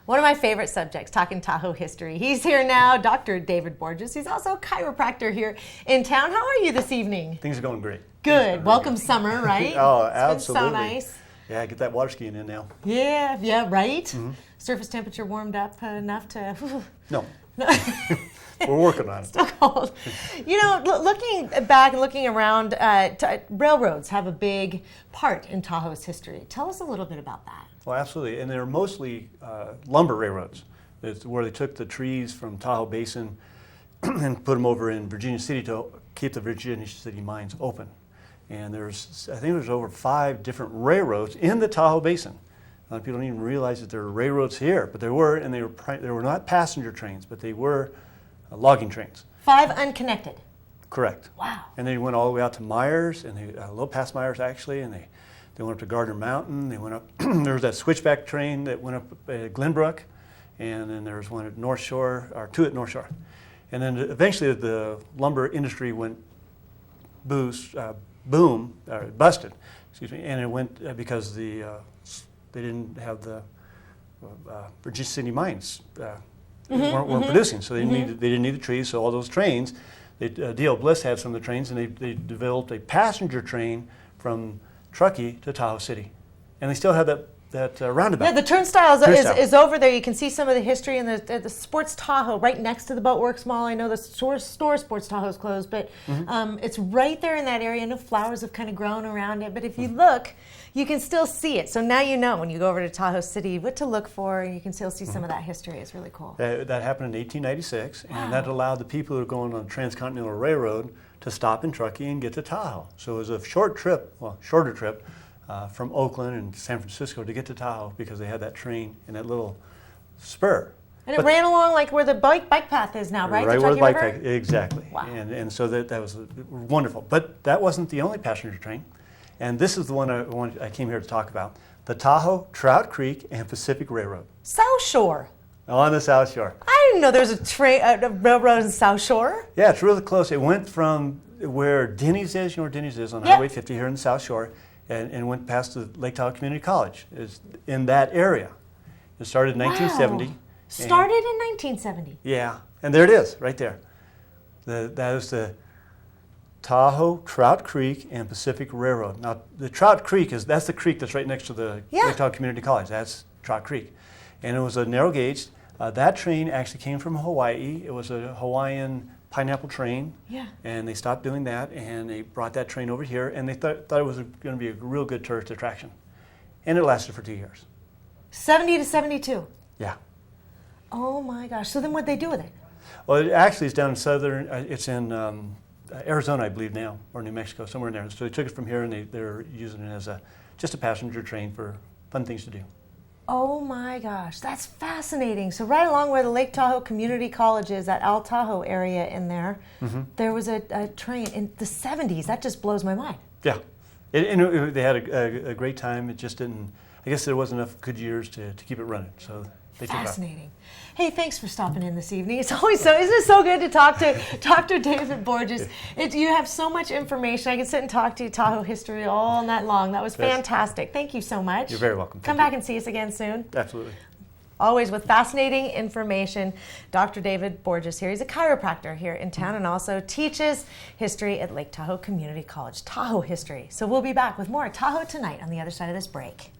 One of my favorite subjects, talking Tahoe history. He's here now, Dr. David Borges. He's also a chiropractor here in town. How are you this evening? Things are going great. Good. Welcome summer, right? Oh, it's absolutely. been so nice. Yeah, get that water skiing in now. Yeah, right? Mm-hmm. Surface temperature warmed up enough to... No. We're working on it. Still cold. You know, looking back and looking around, railroads have a big part in Tahoe's history. Tell us a little bit about that. Well, absolutely. And they're mostly lumber railroads. It's where they took the trees from Tahoe Basin and put them over in Virginia City to keep the Virginia City mines open. And I think there's over 5 different railroads in the Tahoe Basin. A lot of people don't even realize that there are railroads here, but there were, and they were not passenger trains, but they were logging trains. 5 unconnected. Correct. Wow. And they went all the way out to Myers, and they a little past Myers actually, and they went up to Gardner Mountain. They went up. There was that switchback train that went up at Glenbrook, and then there was one at North Shore, or 2 at North Shore, and then eventually the lumber industry went busted, excuse me, and it went because they didn't have the Virginia City mines weren't producing, so they didn't need the trees. So all those trains, D.L. Bliss had some of the trains, and they developed a passenger train from Truckee to Tahoe City, and they still have that roundabout. Yeah, the turnstile is over there. You can see some of the history, and the Sports Tahoe right next to the Boatworks Mall. I know the store Sports Tahoe is closed, but it's right there in that area. I know flowers have kind of grown around it, but if you look, you can still see it. So now you know when you go over to Tahoe City what to look for, and you can still see some of that history. It's really cool. That happened in 1896, and that allowed the people who were going on the Transcontinental Railroad to stop in Truckee and get to Tahoe. So it was a shorter trip from Oakland and San Francisco to get to Tahoe because they had that train and that little spur. And it ran along like where the bike path is now, right? Right where the bike path, exactly. Wow. And so that was wonderful. But that wasn't the only passenger train. And this is the one I came here to talk about. The Tahoe, Trout Creek, and Pacific Railroad. South Shore. On the South Shore. I didn't know there was a railroad in South Shore. Yeah, it's really close. It went from where Denny's is, you know where Denny's is on Highway 50 here in the South Shore, and went past the Lake Tahoe Community College. Is in that area. It started in 1970. Started in 1970. Yeah, and there it is, right there. That is the Tahoe, Trout Creek, and Pacific Railroad. Now, the Trout Creek that's the creek that's right next to the Lake Tahoe Community College. That's Trout Creek, and it was a narrow gauge. That train actually came from Hawaii. It was a Hawaiian pineapple train, and they stopped doing that, and they brought that train over here, and they thought it was going to be a real good tourist attraction, and it lasted for 2 years. 70 to 72. Yeah. Oh my gosh! So then, what'd they do with it? Well, it actually is down in southern. It's in Arizona, I believe now, or New Mexico, somewhere in there. So they took it from here, and they're using it as just a passenger train for fun things to do. Oh my gosh, that's fascinating. So right along where the Lake Tahoe Community College is, that Al Tahoe area in there, there was a train in the 70s. That just blows my mind. Yeah, they had a great time. It just didn't, I guess there wasn't enough good years to keep it running. So they took it off. Fascinating. Hey, thanks for stopping in this evening. It's always isn't it so good to talk to Dr. David Borges? You have so much information. I could sit and talk to you Tahoe history all night long. That was fantastic. Thank you so much. You're very welcome. Come back and see us again soon. Absolutely. Always with fascinating information. Dr. David Borges here. He's a chiropractor here in town and also teaches history at Lake Tahoe Community College. Tahoe history. So we'll be back with more Tahoe Tonight on the other side of this break.